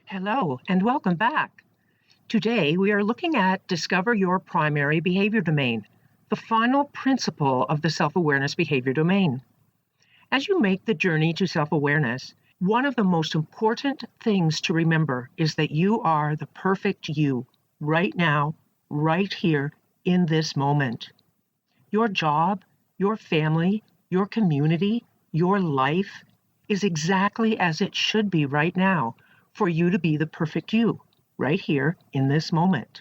Hello, and welcome back. Today, we are looking at Discover Your Primary Behavior Domain, the final principle of the self-awareness behavior domain. As you make the journey to self-awareness, one of the most important things to remember is that you are the perfect you, right now, right here, in this moment. Your job, your family, your community, your life is exactly as it should be right now for you to be the perfect you, right here in this moment.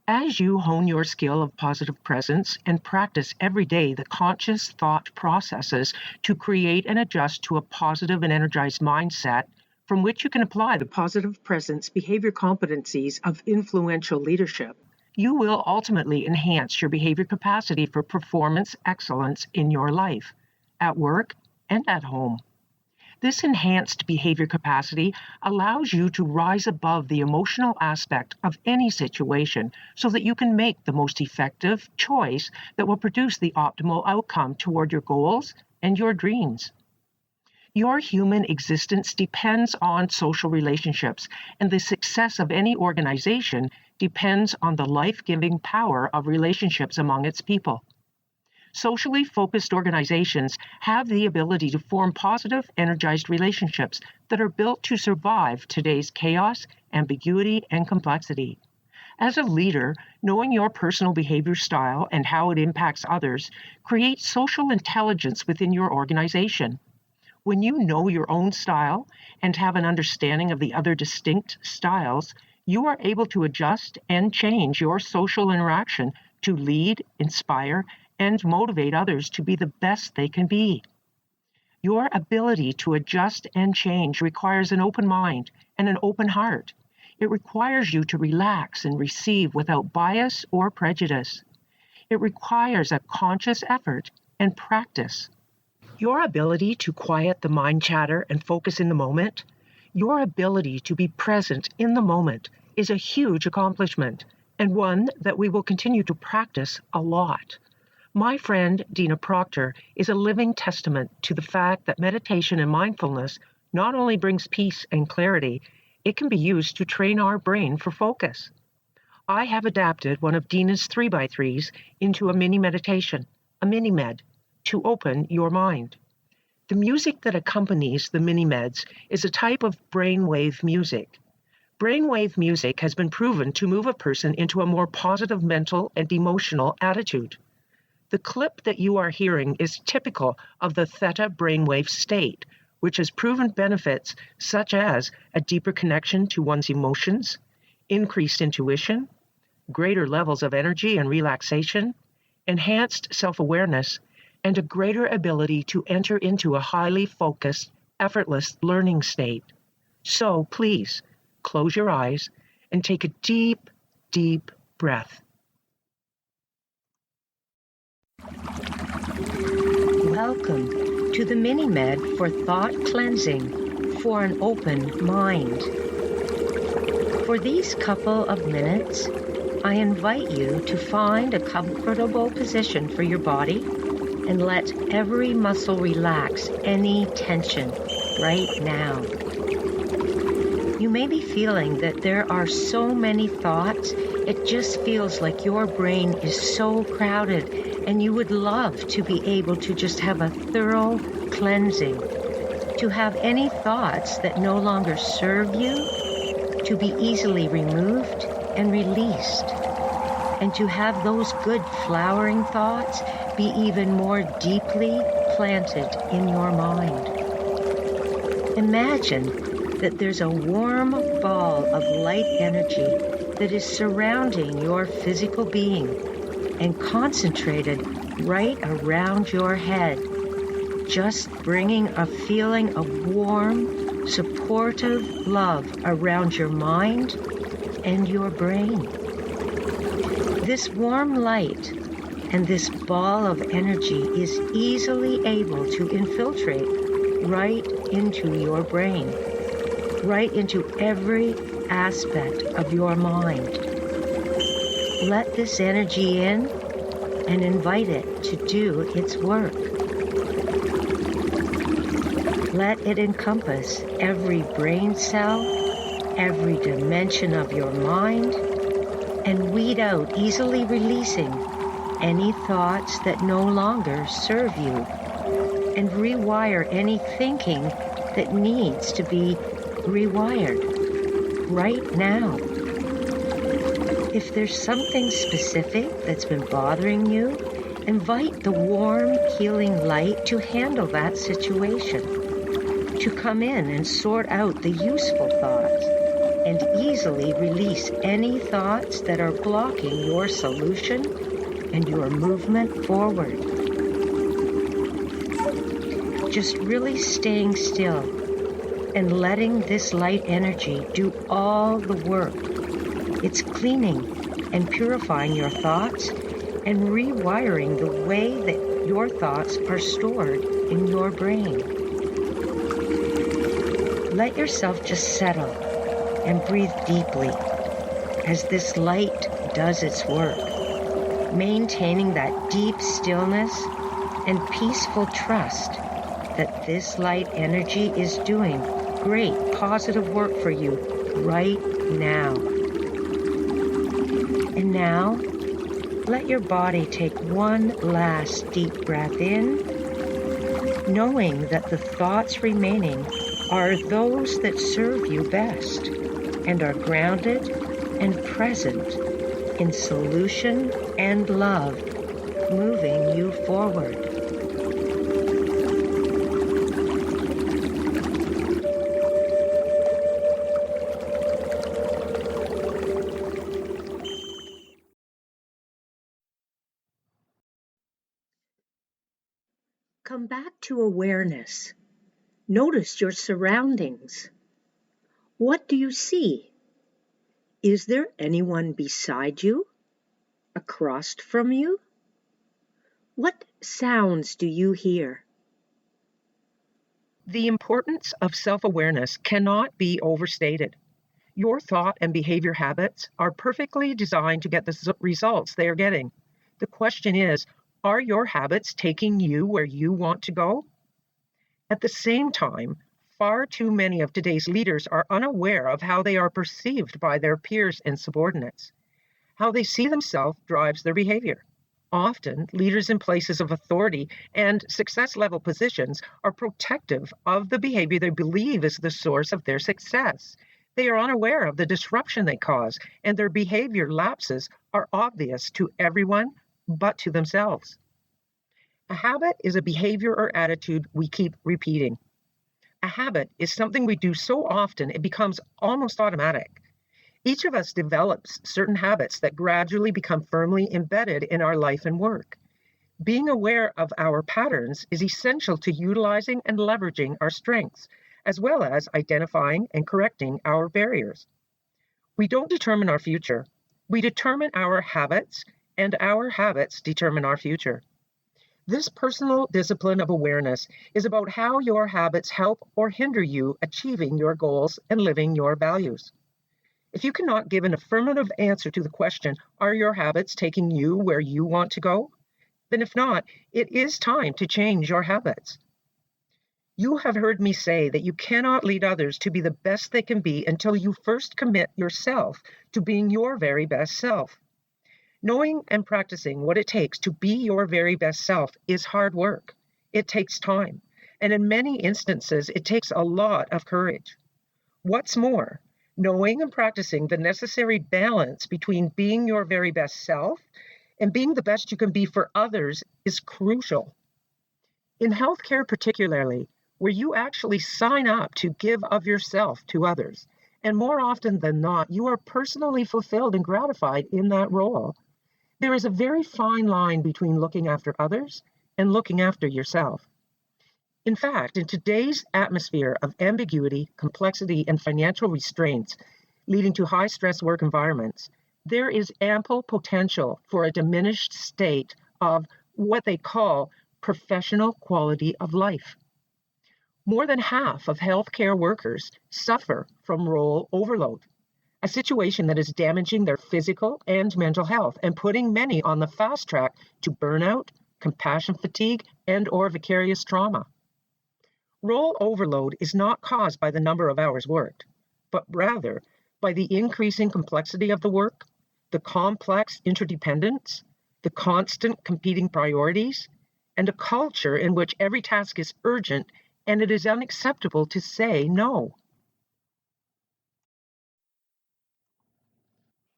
As you hone your skill of positive presence and practice every day the conscious thought processes to create and adjust to a positive and energized mindset from which you can apply the positive presence behavior competencies of influential leadership, you will ultimately enhance your behavior capacity for performance excellence in your life, at work, and at home. This enhanced behavior capacity allows you to rise above the emotional aspect of any situation so that you can make the most effective choice that will produce the optimal outcome toward your goals and your dreams. Your human existence depends on social relationships, and the success of any organization depends on the life-giving power of relationships among its people. Socially focused organizations have the ability to form positive, energized relationships that are built to survive today's chaos, ambiguity, and complexity. As a leader, knowing your personal behavior style and how it impacts others creates social intelligence within your organization. When you know your own style and have an understanding of the other distinct styles, you are able to adjust and change your social interaction to lead, inspire, and motivate others to be the best they can be. Your ability to adjust and change requires an open mind and an open heart. It requires you to relax and receive without bias or prejudice. It requires a conscious effort and practice. Your ability to quiet the mind chatter and focus in the moment, your ability to be present in the moment is a huge accomplishment and one that we will continue to practice a lot. My friend Dina Proctor is a living testament to the fact that meditation and mindfulness not only brings peace and clarity, it can be used to train our brain for focus. I have adapted one of Dina's 3x3s into a mini meditation, a mini-med, to open your mind. The music that accompanies the mini-meds is a type of brainwave music. Brainwave music has been proven to move a person into a more positive mental and emotional attitude. The clip that you are hearing is typical of the theta brainwave state, which has proven benefits such as a deeper connection to one's emotions, increased intuition, greater levels of energy and relaxation, enhanced self-awareness, and a greater ability to enter into a highly focused, effortless learning state. So please, close your eyes and take a deep, deep breath. Welcome to the mini-med for thought cleansing for an open mind. For these couple of minutes, I invite you to find a comfortable position for your body and let every muscle relax any tension right now. You may be feeling that there are so many thoughts, it just feels like your brain is so crowded and you would love to be able to just have a thorough cleansing, to have any thoughts that no longer serve you, to be easily removed and released, and to have those good flowering thoughts be even more deeply planted in your mind. Imagine that there's a warm ball of light energy that is surrounding your physical being and concentrated right around your head, just bringing a feeling of warm, supportive love around your mind and your brain. This warm light and this ball of energy is easily able to infiltrate right into your brain, right into every aspect of your mind. Let this energy in and invite it to do its work. Let it encompass every brain cell, every dimension of your mind and weed out, easily releasing any thoughts that no longer serve you, and rewire any thinking that needs to be rewired right now. If there's something specific that's been bothering you, invite the warm, healing light to handle that situation, to come in and sort out the useful thoughts, and easily release any thoughts that are blocking your solution and your movement forward. Just really staying still and letting this light energy do all the work. It's cleaning and purifying your thoughts and rewiring the way that your thoughts are stored in your brain. Let yourself just settle and breathe deeply as this light does its work, maintaining that deep stillness and peaceful trust that this light energy is doing great positive work for you right now. And now, let your body take one last deep breath in, knowing that the thoughts remaining are those that serve you best and are grounded and present in solution and love, moving you forward. Come back to awareness. Notice your surroundings. What do you see? Is there anyone beside you? Across from you? What sounds do you hear? The importance of self-awareness cannot be overstated. Your thought and behavior habits are perfectly designed to get the results they are getting. The question is, are your habits taking you where you want to go? At the same time, far too many of today's leaders are unaware of how they are perceived by their peers and subordinates. How they see themselves drives their behavior. Often, leaders in places of authority and success-level positions are protective of the behavior they believe is the source of their success. They are unaware of the disruption they cause, and their behavior lapses are obvious to everyone but to themselves. A habit is a behavior or attitude we keep repeating. A habit is something we do so often it becomes almost automatic. Each of us develops certain habits that gradually become firmly embedded in our life and work. Being aware of our patterns is essential to utilizing and leveraging our strengths, as well as identifying and correcting our barriers. We don't determine our future. We determine our habits, and our habits determine our future. This personal discipline of awareness is about how your habits help or hinder you achieving your goals and living your values. If you cannot give an affirmative answer to the question, are your habits taking you where you want to go? Then if not, it is time to change your habits. You have heard me say that you cannot lead others to be the best they can be until you first commit yourself to being your very best self. Knowing and practicing what it takes to be your very best self is hard work. It takes time, and in many instances, it takes a lot of courage. What's more, knowing and practicing the necessary balance between being your very best self and being the best you can be for others is crucial. In healthcare particularly, where you actually sign up to give of yourself to others, and more often than not, you are personally fulfilled and gratified in that role, there is a very fine line between looking after others and looking after yourself. In fact, in today's atmosphere of ambiguity, complexity, and financial restraints leading to high-stress work environments, there is ample potential for a diminished state of what they call professional quality of life. More than half of healthcare workers suffer from role overload, a situation that is damaging their physical and mental health and putting many on the fast track to burnout, compassion fatigue, and/or vicarious trauma. Role overload is not caused by the number of hours worked, but rather by the increasing complexity of the work, the complex interdependence, the constant competing priorities, and a culture in which every task is urgent and it is unacceptable to say no.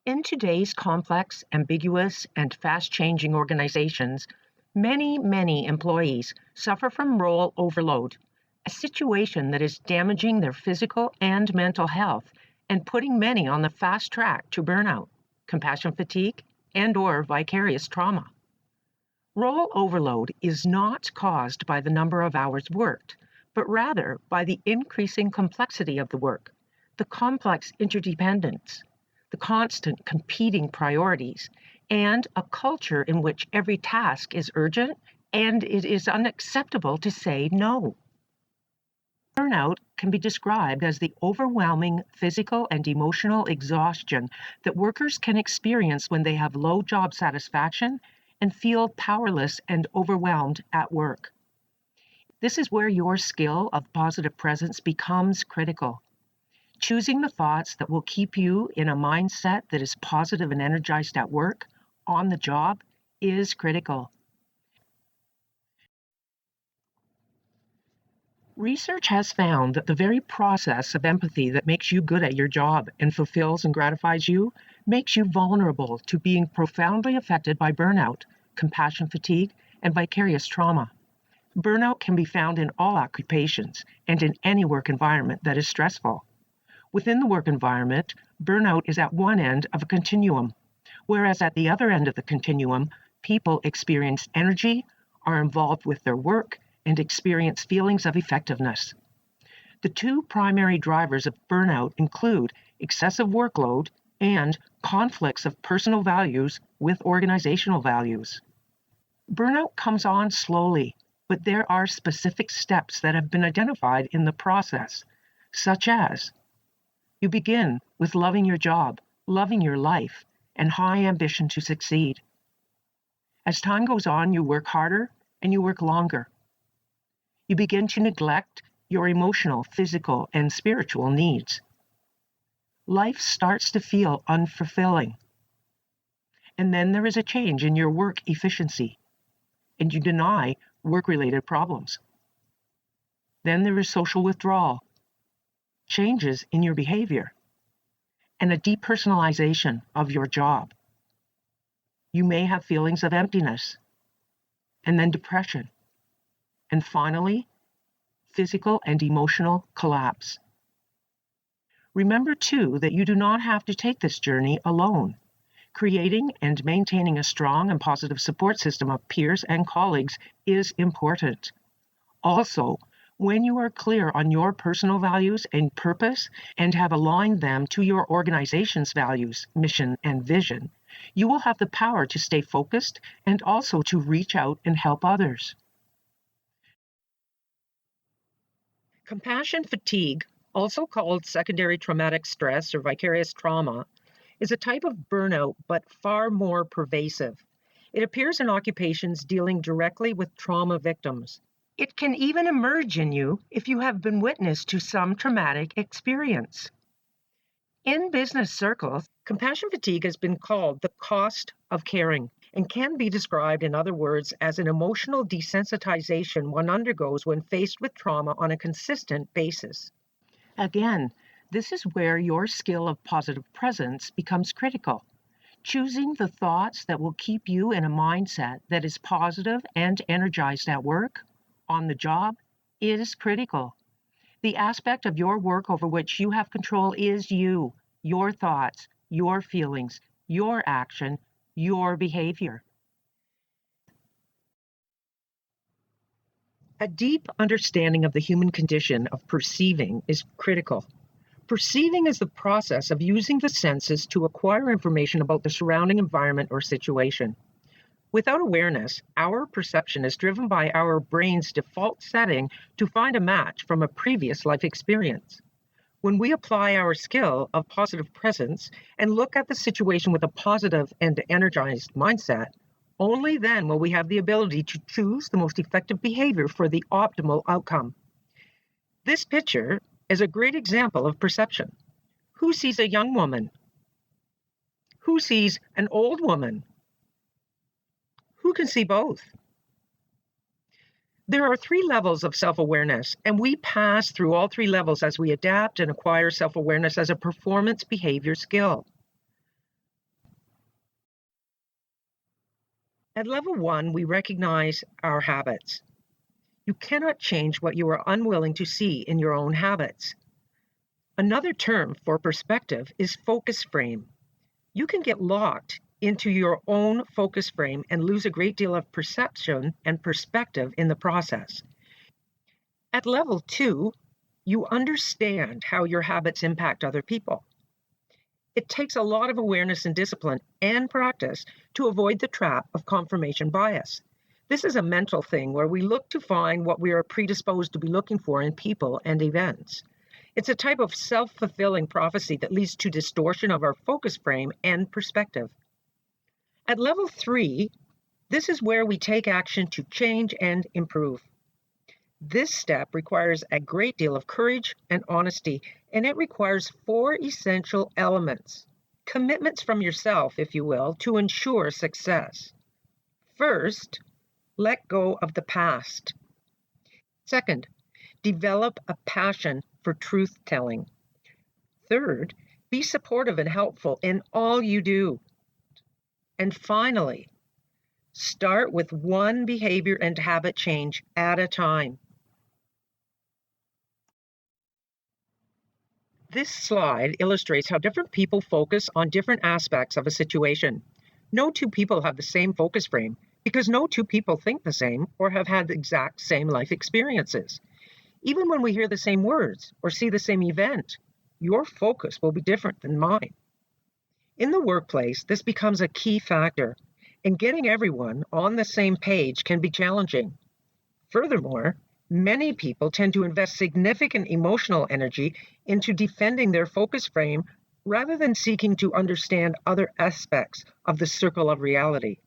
In today's complex, ambiguous, and fast-changing organizations, many employees suffer from role overload, a situation that is damaging their physical and mental health and putting many on the fast track to burnout, compassion fatigue, and/or vicarious trauma. Role overload is not caused by the number of hours worked, but rather by the increasing complexity of the work, the complex interdependence, the constant competing priorities, and a culture in which every task is urgent and it is unacceptable to say no. Burnout can be described as the overwhelming physical and emotional exhaustion that workers can experience when they have low job satisfaction and feel powerless and overwhelmed at work. This is where your skill of positive presence becomes critical. Choosing the thoughts that will keep you in a mindset that is positive and energized at work, on the job, is critical. Research has found that the very process of empathy that makes you good at your job and fulfills and gratifies you makes you vulnerable to being profoundly affected by burnout, compassion fatigue, and vicarious trauma. Burnout can be found in all occupations and in any work environment that is stressful. Within the work environment, burnout is at one end of a continuum, whereas at the other end of the continuum, people experience energy, are involved with their work, and experience feelings of effectiveness. The two primary drivers of burnout include excessive workload and conflicts of personal values with organizational values. Burnout comes on slowly, but there are specific steps that have been identified in the process, such as you begin with loving your job, loving your life, and high ambition to succeed. As time goes on, you work harder and you work longer. You begin to neglect your emotional, physical, and spiritual needs. Life starts to feel unfulfilling. And then there is a change in your work efficiency, and you deny work-related problems. Then there is social withdrawal, changes in your behavior, and a depersonalization of your job. You may have feelings of emptiness, and then depression, and finally, physical and emotional collapse. Remember, too, that you do not have to take this journey alone. Creating and maintaining a strong and positive support system of peers and colleagues is important. Also, when you are clear on your personal values and purpose and have aligned them to your organization's values, mission, and vision, you will have the power to stay focused and also to reach out and help others. Compassion fatigue, also called secondary traumatic stress or vicarious trauma, is a type of burnout but far more pervasive. It appears in occupations dealing directly with trauma victims. It can even emerge in you if you have been witness to some traumatic experience. In business circles, compassion fatigue has been called the cost of caring and can be described, in other words, as an emotional desensitization one undergoes when faced with trauma on a consistent basis. Again, this is where your skill of positive presence becomes critical. Choosing the thoughts that will keep you in a mindset that is positive and energized at work, on the job, is critical. The aspect of your work over which you have control is you, your thoughts, your feelings, your action, your behavior. A deep understanding of the human condition of perceiving is critical. Perceiving is the process of using the senses to acquire information about the surrounding environment or situation. Without awareness, our perception is driven by our brain's default setting to find a match from a previous life experience. When we apply our skill of positive presence and look at the situation with a positive and energized mindset, only then will we have the ability to choose the most effective behavior for the optimal outcome. This picture is a great example of perception. Who sees a young woman? Who sees an old woman? Who can see both? There are 3 levels of self-awareness, and we pass through all 3 levels as we adapt and acquire self-awareness as a performance behavior skill. At level 1, we recognize our habits. You cannot change what you are unwilling to see in your own habits. Another term for perspective is focus frame. You can get locked into your own focus frame and lose a great deal of perception and perspective in the process. At level 2, you understand how your habits impact other people. It takes a lot of awareness and discipline and practice to avoid the trap of confirmation bias. This is a mental thing where we look to find what we are predisposed to be looking for in people and events. It's a type of self-fulfilling prophecy that leads to distortion of our focus frame and perspective. At level 3, this is where we take action to change and improve. This step requires a great deal of courage and honesty, and it requires 4 essential elements, commitments from yourself, if you will, to ensure success. First, let go of the past. Second, develop a passion for truth-telling. Third, be supportive and helpful in all you do. And finally, start with one behavior and habit change at a time. This slide illustrates how different people focus on different aspects of a situation. No 2 people have the same focus frame because no 2 people think the same or have had the exact same life experiences. Even when we hear the same words or see the same event, your focus will be different than mine. In the workplace, this becomes a key factor, and getting everyone on the same page can be challenging. Furthermore, many people tend to invest significant emotional energy into defending their focus frame rather than seeking to understand other aspects of the circle of reality.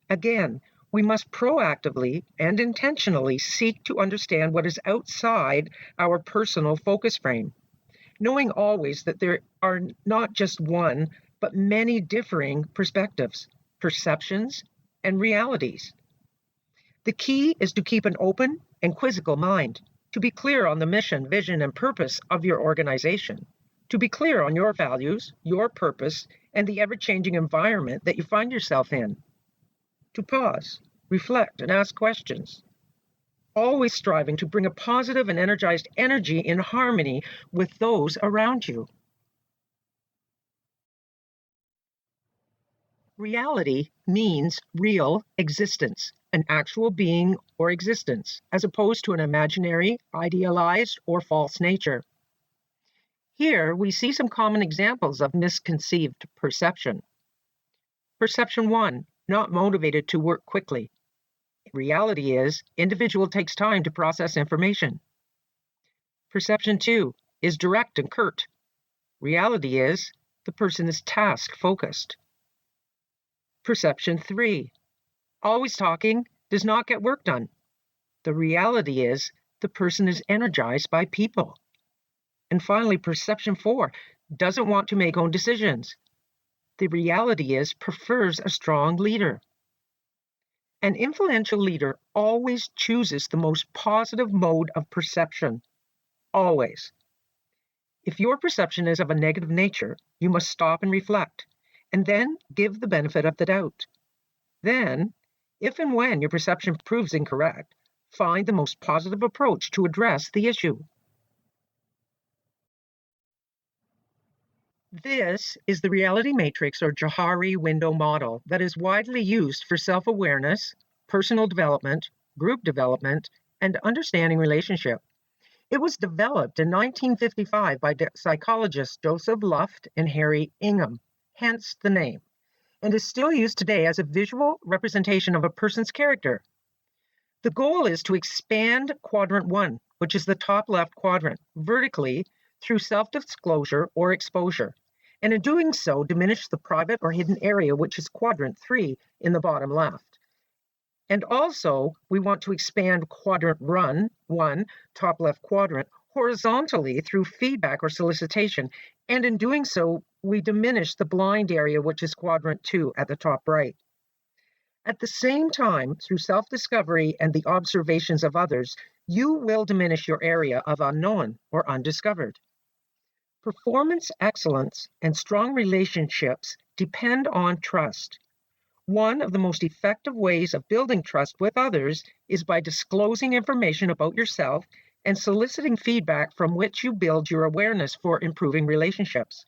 Again, we must proactively and intentionally seek to understand what is outside our personal focus frame, knowing always that there are not just one, but many differing perspectives, perceptions, and realities. The key is to keep an open and quizzical mind, to be clear on the mission, vision, and purpose of your organization, to be clear on your values, your purpose, and the ever-changing environment that you find yourself in, to pause, reflect, and ask questions, always striving to bring a positive and energized energy in harmony with those around you. Reality means real existence, an actual being or existence, as opposed to an imaginary, idealized, or false nature. Here we see some common examples of misconceived perception. Perception 1, not motivated to work quickly. Reality is, individual takes time to process information. Perception 2 is direct and curt. Reality is, the person is task-focused. Perception 3, always talking, does not get work done. The reality is, the person is energized by people. And finally, perception 4, doesn't want to make own decisions. The reality is, prefers a strong leader. An influential leader always chooses the most positive mode of perception. Always. If your perception is of a negative nature, you must stop and reflect, and then give the benefit of the doubt. Then, if and when your perception proves incorrect, find the most positive approach to address the issue. This is the reality matrix or Johari window model that is widely used for self-awareness, personal development, group development, and understanding relationship. It was developed in 1955 by psychologists Joseph Luft and Harry Ingham, hence the name, and is still used today as a visual representation of a person's character. The goal is to expand quadrant 1, which is the top left quadrant, vertically through self-disclosure or exposure, and in doing so, diminish the private or hidden area, which is quadrant 3 in the bottom left. And also, we want to expand quadrant 1, top left quadrant, horizontally through feedback or solicitation, and in doing so, we diminish the blind area, which is quadrant 2 at the top right. At the same time, through self-discovery and the observations of others, you will diminish your area of unknown or undiscovered. Performance excellence and strong relationships depend on trust. One of the most effective ways of building trust with others is by disclosing information about yourself and soliciting feedback from which you build your awareness for improving relationships.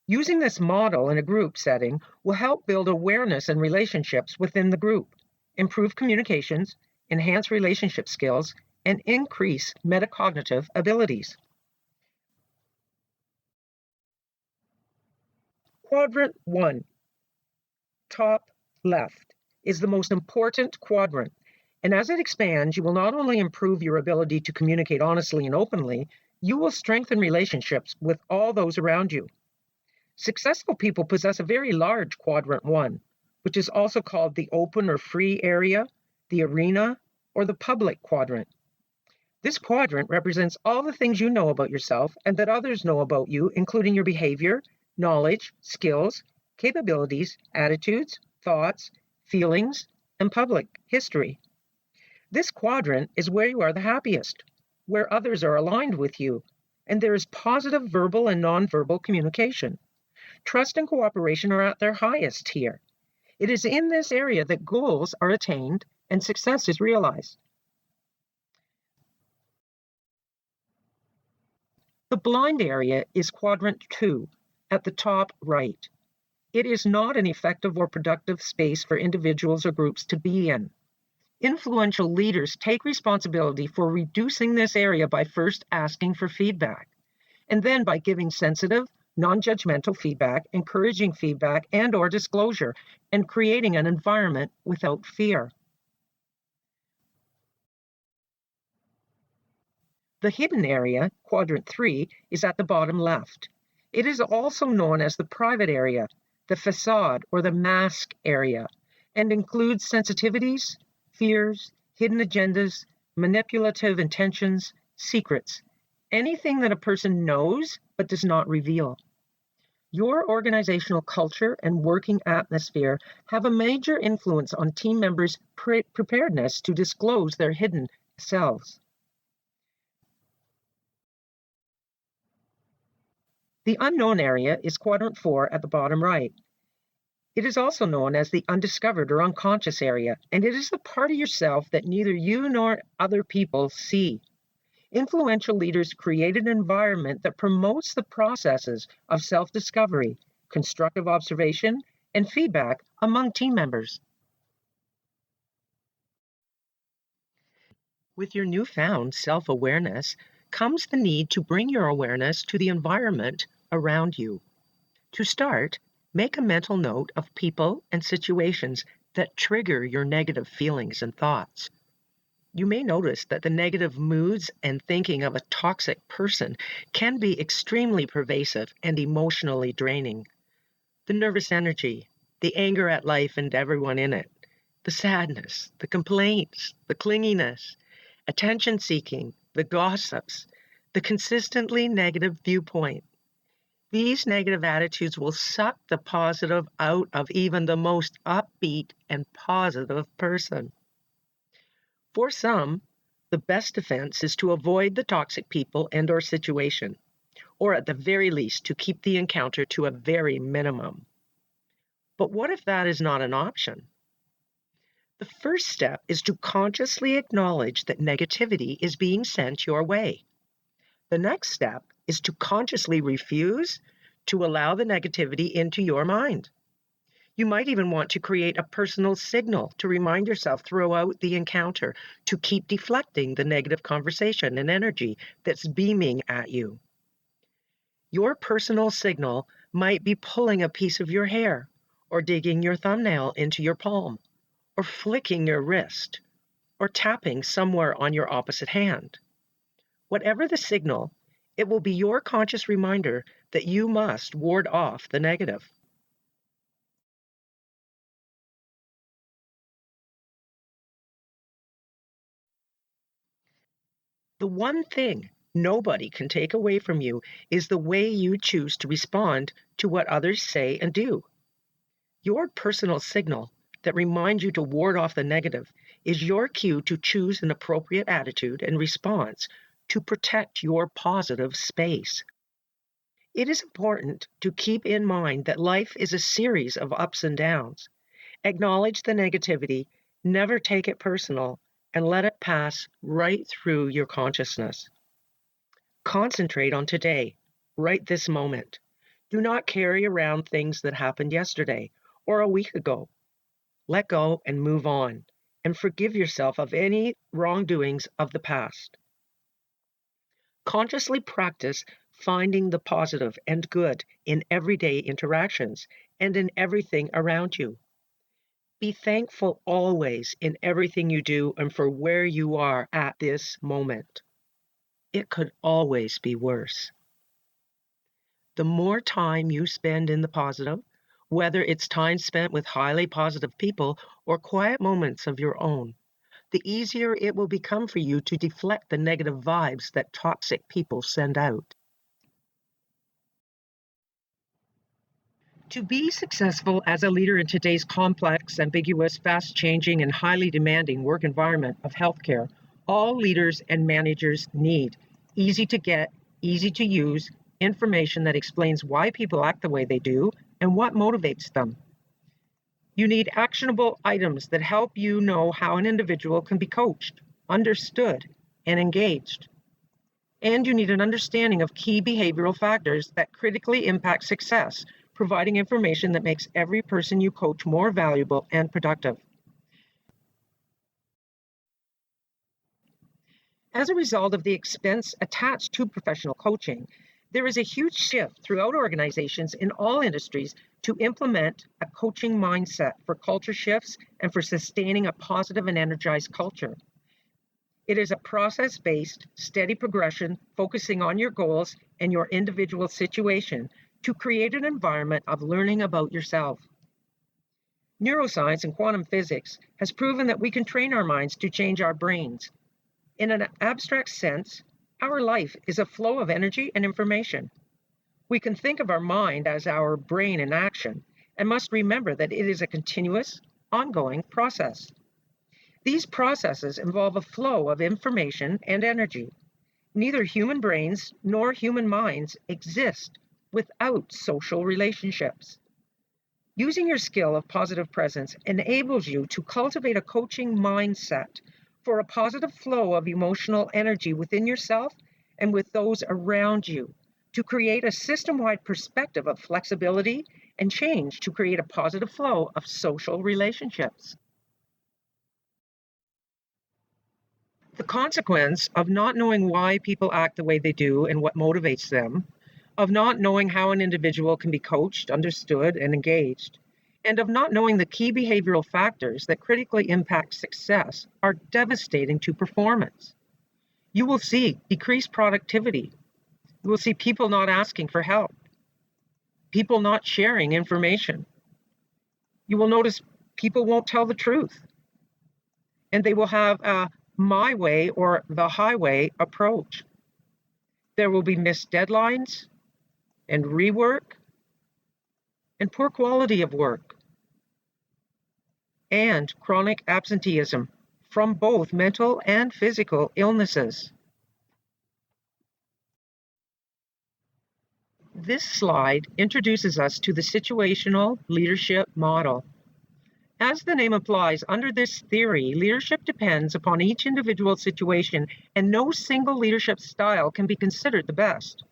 Using this model in a group setting will help build awareness and relationships within the group, improve communications, enhance relationship skills, and increase metacognitive abilities. Quadrant 1, top left, is the most important quadrant, and as it expands, you will not only improve your ability to communicate honestly and openly, you will strengthen relationships with all those around you. Successful people possess a very large quadrant 1, which is also called the open or free area, the arena, or the public quadrant. This quadrant represents all the things you know about yourself and that others know about you, including your behavior, knowledge, skills, capabilities, attitudes, thoughts, feelings, and public history. This quadrant is where you are the happiest, where others are aligned with you, and there is positive verbal and nonverbal communication. Trust and cooperation are at their highest here. It is in this area that goals are attained and success is realized. The blind area is quadrant 2 at the top right. It is not an effective or productive space for individuals or groups to be in. Influential leaders take responsibility for reducing this area by first asking for feedback, and then by giving sensitive, non-judgmental feedback, encouraging feedback and/or disclosure, and creating an environment without fear. The hidden area, quadrant 3, is at the bottom left. It is also known as the private area, the facade, or the mask area, and includes sensitivities, fears, hidden agendas, manipulative intentions, secrets, anything that a person knows but does not reveal. Your organizational culture and working atmosphere have a major influence on team members' preparedness to disclose their hidden selves. The unknown area is quadrant 4 at the bottom right. It is also known as the undiscovered or unconscious area, and it is the part of yourself that neither you nor other people see. Influential leaders create an environment that promotes the processes of self-discovery, constructive observation, and feedback among team members. With your newfound self-awareness comes the need to bring your awareness to the environment around you. To start, make a mental note of people and situations that trigger your negative feelings and thoughts. You may notice that the negative moods and thinking of a toxic person can be extremely pervasive and emotionally draining. The nervous energy, the anger at life and everyone in it, the sadness, the complaints, the clinginess, attention-seeking, the gossips, the consistently negative viewpoint. These negative attitudes will suck the positive out of even the most upbeat and positive person. For some, the best defense is to avoid the toxic people and/or situation, or at the very least to keep the encounter to a very minimum. But what if that is not an option? The first step is to consciously acknowledge that negativity is being sent your way. The next step is to consciously refuse to allow the negativity into your mind. You might even want to create a personal signal to remind yourself throughout the encounter to keep deflecting the negative conversation and energy that's beaming at you. Your personal signal might be pulling a piece of your hair, or digging your thumbnail into your palm, or flicking your wrist, or tapping somewhere on your opposite hand. Whatever the signal, it will be your conscious reminder that you must ward off the negative. The one thing nobody can take away from you is the way you choose to respond to what others say and do. Your personal signal that reminds you to ward off the negative is your cue to choose an appropriate attitude and response to protect your positive space. It is important to keep in mind that life is a series of ups and downs. Acknowledge the negativity, never take it personal, and let it pass right through your consciousness. Concentrate on today, right this moment. Do not carry around things that happened yesterday or a week ago. Let go and move on, and forgive yourself of any wrongdoings of the past. Consciously practice finding the positive and good in everyday interactions and in everything around you. Be thankful always in everything you do and for where you are at this moment. It could always be worse. The more time you spend in the positive, whether it's time spent with highly positive people or quiet moments of your own, the easier it will become for you to deflect the negative vibes that toxic people send out. To be successful as a leader in today's complex, ambiguous, fast-changing, and highly demanding work environment of healthcare, all leaders and managers need easy to get, easy to use information that explains why people act the way they do and what motivates them. You need actionable items that help you know how an individual can be coached, understood, and engaged. And you need an understanding of key behavioral factors that critically impact success, providing information that makes every person you coach more valuable and productive. As a result of the expense attached to professional coaching, there is a huge shift throughout organizations in all industries to implement a coaching mindset for culture shifts and for sustaining a positive and energized culture. It is a process-based, steady progression focusing on your goals and your individual situation to create an environment of learning about yourself. Neuroscience and quantum physics has proven that we can train our minds to change our brains. In an abstract sense, our life is a flow of energy and information. We can think of our mind as our brain in action and must remember that it is a continuous, ongoing process. These processes involve a flow of information and energy. Neither human brains nor human minds exist without social relationships. Using your skill of positive presence enables you to cultivate a coaching mindset for a positive flow of emotional energy within yourself and with those around you, to create a system-wide perspective of flexibility and change to create a positive flow of social relationships. The consequence of not knowing why people act the way they do and what motivates them, of not knowing how an individual can be coached, understood, and engaged, and of not knowing the key behavioral factors that critically impact success are devastating to performance. You will see decreased productivity. You will see people not asking for help, people not sharing information. You will notice people won't tell the truth, and they will have a my way or the highway approach. There will be missed deadlines and rework and poor quality of work and chronic absenteeism from both mental and physical illnesses. This slide introduces us to the situational leadership model. As the name implies, under this theory, leadership depends upon each individual situation, and no single leadership style can be considered the best.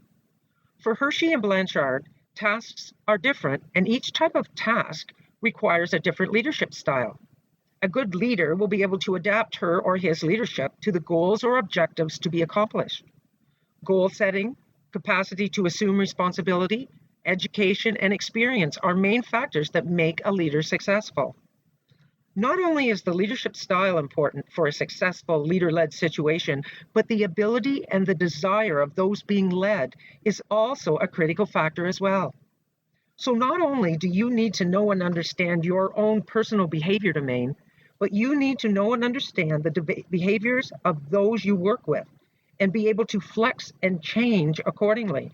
For Hershey and Blanchard, tasks are different, and each type of task requires a different leadership style. A good leader will be able to adapt her or his leadership to the goals or objectives to be accomplished. Goal setting, capacity to assume responsibility, education, and experience are main factors that make a leader successful. Not only is the leadership style important for a successful leader-led situation, but the ability and the desire of those being led is also a critical factor as well. So not only do you need to know and understand your own personal behavior domain, but you need to know and understand the behaviors of those you work with and be able to flex and change accordingly,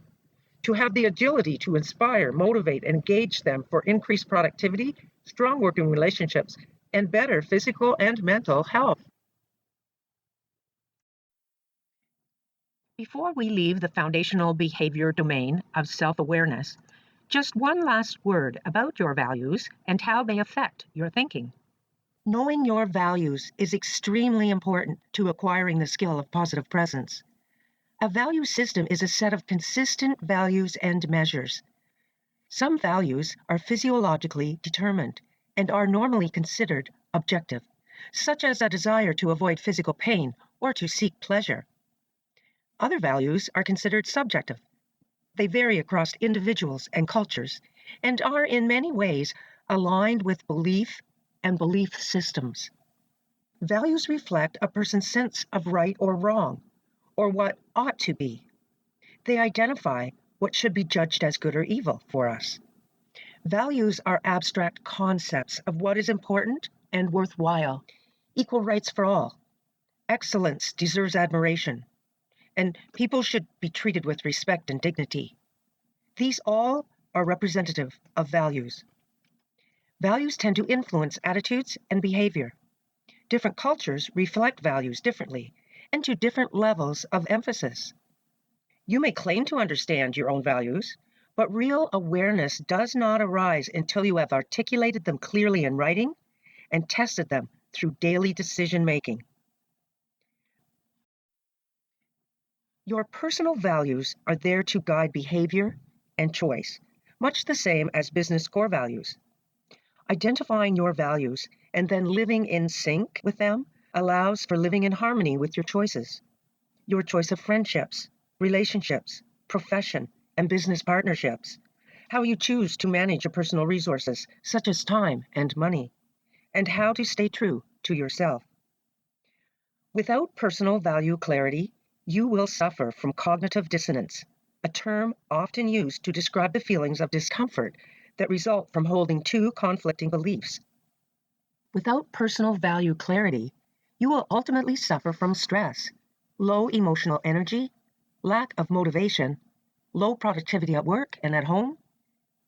to have the agility to inspire, motivate, and engage them for increased productivity, strong working relationships, and better physical and mental health. Before we leave the foundational behavior domain of self-awareness, just one last word about your values and how they affect your thinking. Knowing your values is extremely important to acquiring the skill of positive presence. A value system is a set of consistent values and measures. Some values are physiologically determined and are normally considered objective, such as a desire to avoid physical pain or to seek pleasure. Other values are considered subjective. They vary across individuals and cultures and are in many ways aligned with belief and belief systems. Values reflect a person's sense of right or wrong, or what ought to be. They identify what should be judged as good or evil for us. Values are abstract concepts of what is important and worthwhile. Equal rights for all. Excellence deserves admiration. And people should be treated with respect and dignity. These all are representative of values. Values tend to influence attitudes and behavior. Different cultures reflect values differently and to different levels of emphasis. You may claim to understand your own values, but real awareness does not arise until you have articulated them clearly in writing and tested them through daily decision making. Your personal values are there to guide behavior and choice, much the same as business core values. Identifying your values and then living in sync with them allows for living in harmony with your choices. Your choice of friendships, relationships, profession, and business partnerships, how you choose to manage your personal resources, such as time and money, and how to stay true to yourself. Without personal value clarity, you will suffer from cognitive dissonance, a term often used to describe the feelings of discomfort that result from holding two conflicting beliefs. Without personal value clarity, you will ultimately suffer from stress, low emotional energy, lack of motivation, low productivity at work and at home,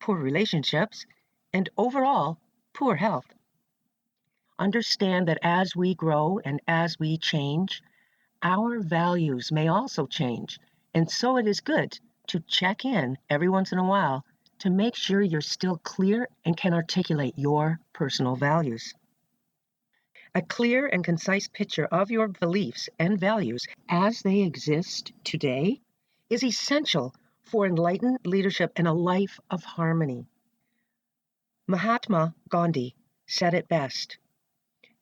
poor relationships, and overall poor health. Understand that as we grow and as we change, our values may also change, and so it is good to check in every once in a while to make sure you're still clear and can articulate your personal values. A clear and concise picture of your beliefs and values as they exist today is essential for enlightened leadership and a life of harmony. Mahatma Gandhi said it best,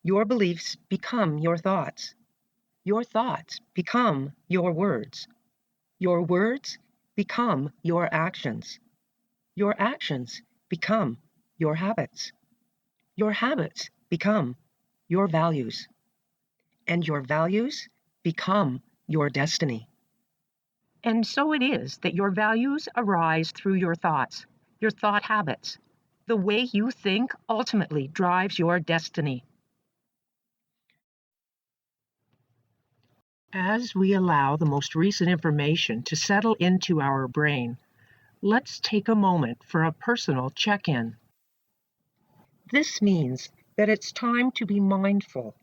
"Your beliefs become your thoughts. Your thoughts become your words. Your words become your actions. Your actions become your habits. Your habits become your values. And your values become your destiny." And so it is that your values arise through your thoughts, your thought habits. The way you think ultimately drives your destiny. As we allow the most recent information to settle into our brain, let's take a moment for a personal check-in. This means that it's time to be mindful,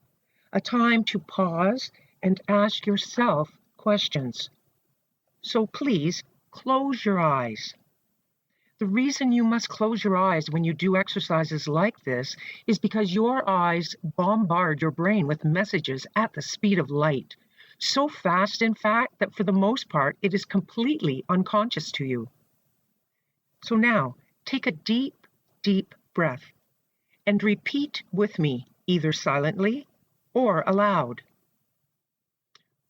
a time to pause and ask yourself questions. So please close your eyes. The reason you must close your eyes when you do exercises like this is because your eyes bombard your brain with messages at the speed of light. So fast, in fact, that for the most part, it is completely unconscious to you. So now, take a deep, deep breath and repeat with me, either silently or aloud.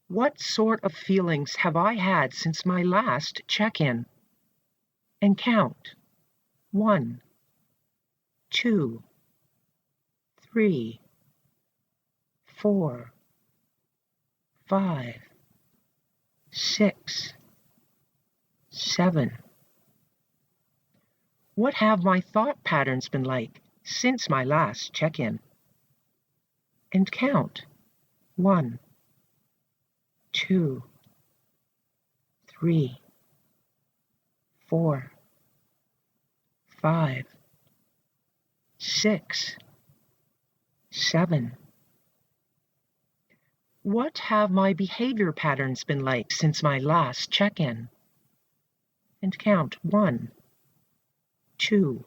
What sort of feelings have I had since my last check-in? And count. 1, 2, 3, 4, 5, 6, 7. What have my thought patterns been like since my last check-in? And count. 1, 2, 3, 4, 5, 6, 7. What have my behavior patterns been like since my last check-in? And count 1, 2,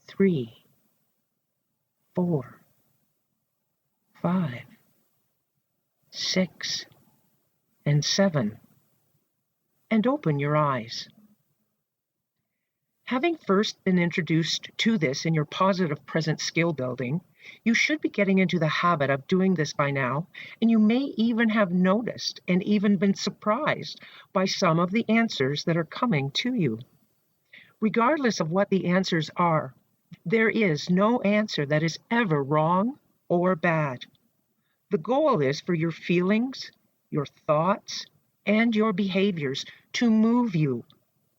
3, 4, 5, 6, and 7. And open your eyes. Having first been introduced to this in your positive present skill building, you should be getting into the habit of doing this by now, and you may even have noticed and even been surprised by some of the answers that are coming to you. Regardless of what the answers are, there is no answer that is ever wrong or bad. The goal is for your feelings, your thoughts, and your behaviors to move you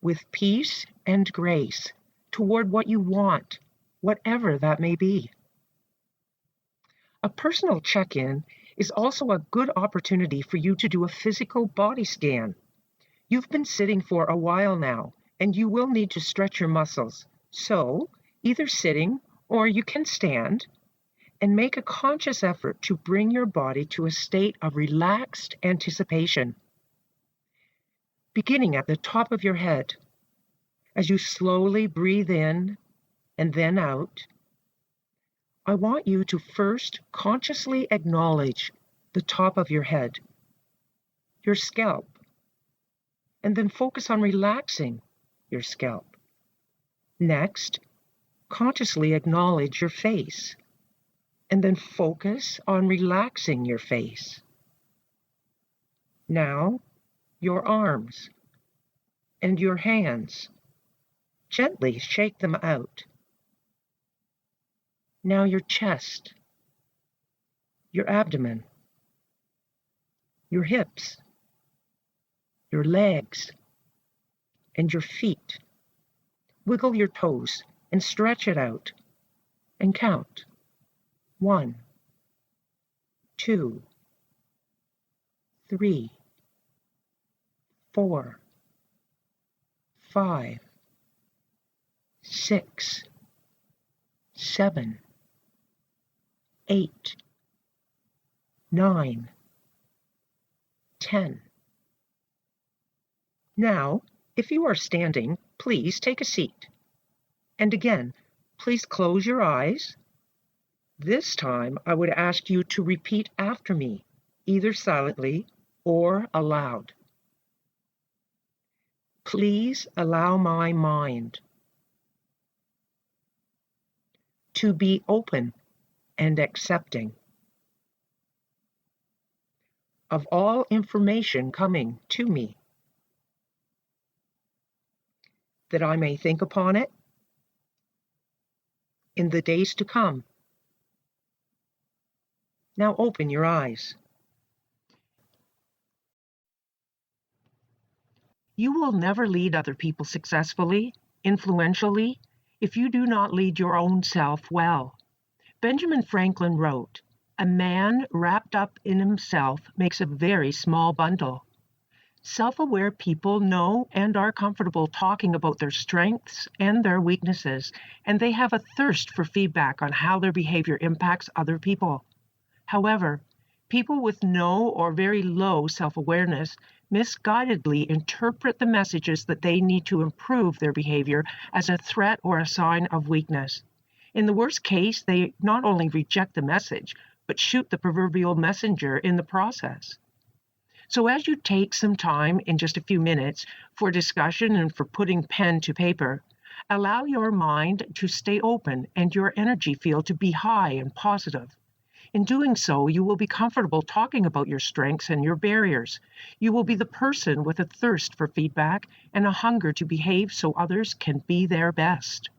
with peace and grace toward what you want, whatever that may be. A personal check-in is also a good opportunity for you to do a physical body scan. You've been sitting for a while now, and you will need to stretch your muscles. So, either sitting or you can stand, and make a conscious effort to bring your body to a state of relaxed anticipation. Beginning at the top of your head, as you slowly breathe in and then out, I want you to first consciously acknowledge the top of your head, your scalp, and then focus on relaxing your scalp. Next, consciously acknowledge your face, and then focus on relaxing your face. Now, your arms and your hands. Gently shake them out. Now your chest, your abdomen, your hips, your legs, and your feet. Wiggle your toes and stretch it out and count. 1, 2, 3, 4, 5, 6, 7, 8, 9, 10. Now, if you are standing, please take a seat. And again, please close your eyes. This time, I would ask you to repeat after me, either silently or aloud. Please allow my mind to be open and accepting of all information coming to me, that I may think upon it in the days to come. Now open your eyes. You will never lead other people successfully, influentially, if you do not lead your own self well. Benjamin Franklin wrote, "A man wrapped up in himself makes a very small bundle." Self-aware people know and are comfortable talking about their strengths and their weaknesses, and they have a thirst for feedback on how their behavior impacts other people. However, people with no or very low self-awareness misguidedly interpret the messages that they need to improve their behavior as a threat or a sign of weakness. In the worst case, they not only reject the message, but shoot the proverbial messenger in the process. So as you take some time in just a few minutes for discussion and for putting pen to paper, allow your mind to stay open and your energy field to be high and positive. In doing so, you will be comfortable talking about your strengths and your barriers. You will be the person with a thirst for feedback and a hunger to behave so others can be their best.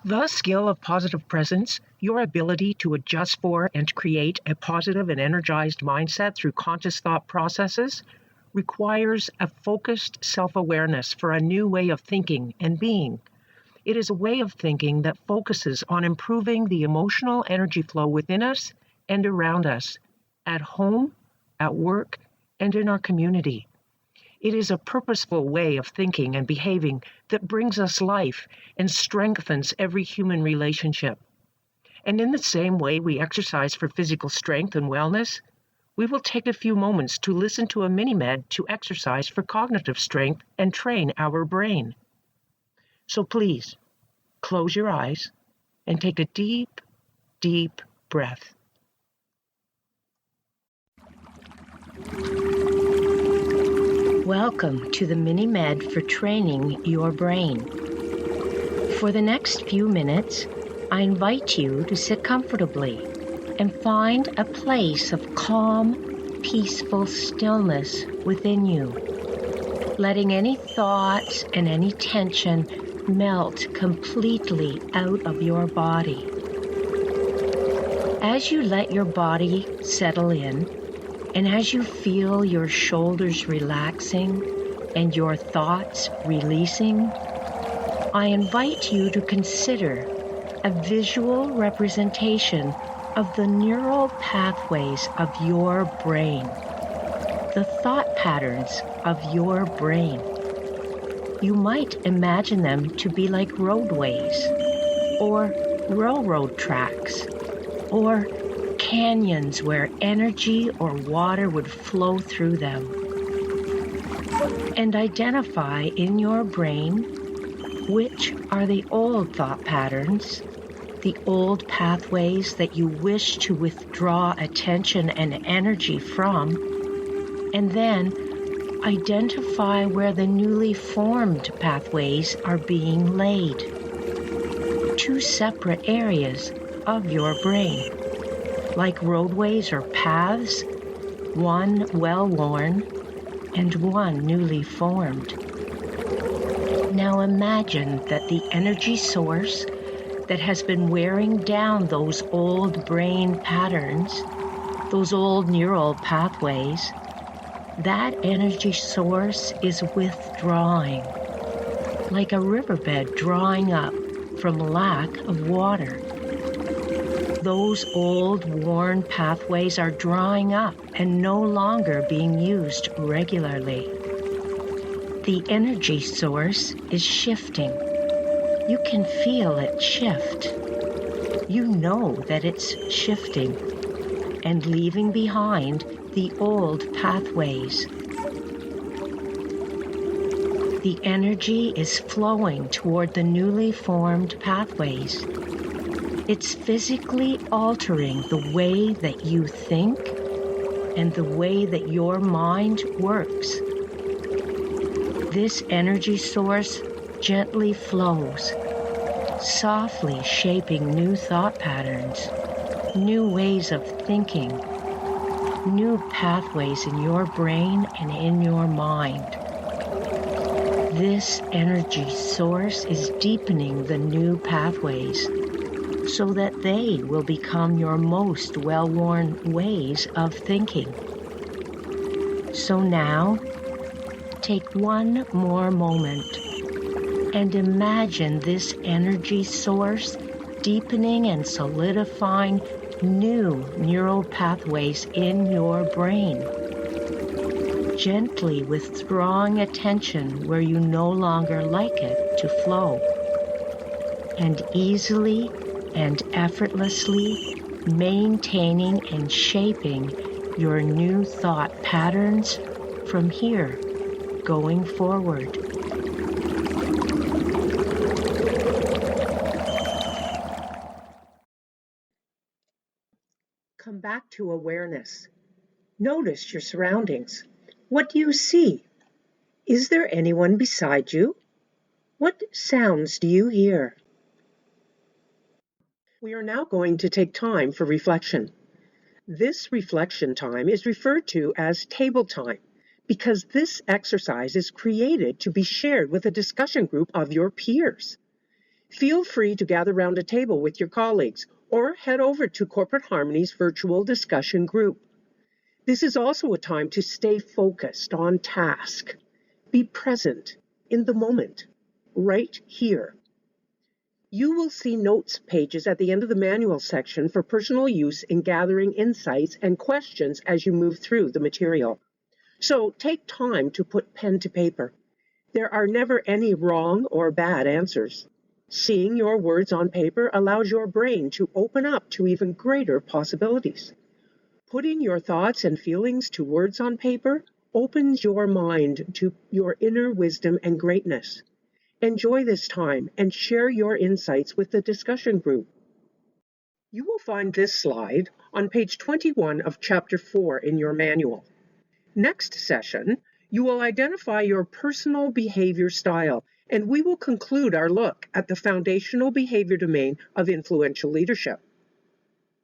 The skill of positive presence, your ability to adjust for and create a positive and energized mindset through conscious thought processes, requires a focused self-awareness for a new way of thinking and being. It is a way of thinking that focuses on improving the emotional energy flow within us and around us, at home, at work, and in our community. It is a purposeful way of thinking and behaving that brings us life and strengthens every human relationship. And in the same way we exercise for physical strength and wellness, we will take a few moments to listen to a mini-med to exercise for cognitive strength and train our brain. So please, close your eyes and take a deep, deep breath. Welcome to the mini-med for training your brain. For the next few minutes, I invite you to sit comfortably and find a place of calm, peaceful stillness within you, letting any thoughts and any tension melt completely out of your body. As you let your body settle in, and as you feel your shoulders relaxing and your thoughts releasing, I invite you to consider a visual representation of the neural pathways of your brain, the thought patterns of your brain. You might imagine them to be like roadways, or railroad tracks, or canyons where energy or water would flow through them. And identify in your brain which are the old thought patterns, the old pathways that you wish to withdraw attention and energy from, and then identify where the newly formed pathways are being laid. Two separate areas of your brain, like roadways or paths, one well-worn and one newly formed. Now imagine that the energy source that has been wearing down those old brain patterns, those old neural pathways, that energy source is withdrawing, like a riverbed drying up from lack of water. Those old worn pathways are drying up and no longer being used regularly. The energy source is shifting. You can feel it shift. You know that it's shifting and leaving behind the old pathways. The energy is flowing toward the newly formed pathways. It's physically altering the way that you think and the way that your mind works. This energy source gently flows, softly shaping new thought patterns, new ways of thinking, new pathways in your brain and in your mind. This energy source is deepening the new pathways so that they will become your most well-worn ways of thinking. So now, take one more moment and imagine this energy source deepening and solidifying new neural pathways in your brain, gently withdrawing attention where you no longer like it to flow, and easily and effortlessly maintaining and shaping your new thought patterns from here going forward. Come back to awareness. Notice your surroundings. What do you see? Is there anyone beside you? What sounds do you hear? We are now going to take time for reflection. This reflection time is referred to as table time because this exercise is created to be shared with a discussion group of your peers. Feel free to gather around a table with your colleagues or head over to Corporate Harmony's virtual discussion group. This is also a time to stay focused on task. Be present in the moment, right here. You will see notes pages at the end of the manual section for personal use in gathering insights and questions as you move through the material. So take time to put pen to paper. There are never any wrong or bad answers. Seeing your words on paper allows your brain to open up to even greater possibilities. Putting your thoughts and feelings to words on paper opens your mind to your inner wisdom and greatness. Enjoy this time and share your insights with the discussion group. You will find this slide on page 21 of Chapter 4 in your manual. Next session, you will identify your personal behavior style, and we will conclude our look at the foundational behavior domain of influential leadership.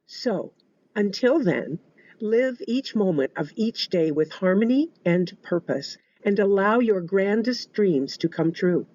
So, until then, live each moment of each day with harmony and purpose, and allow your grandest dreams to come true.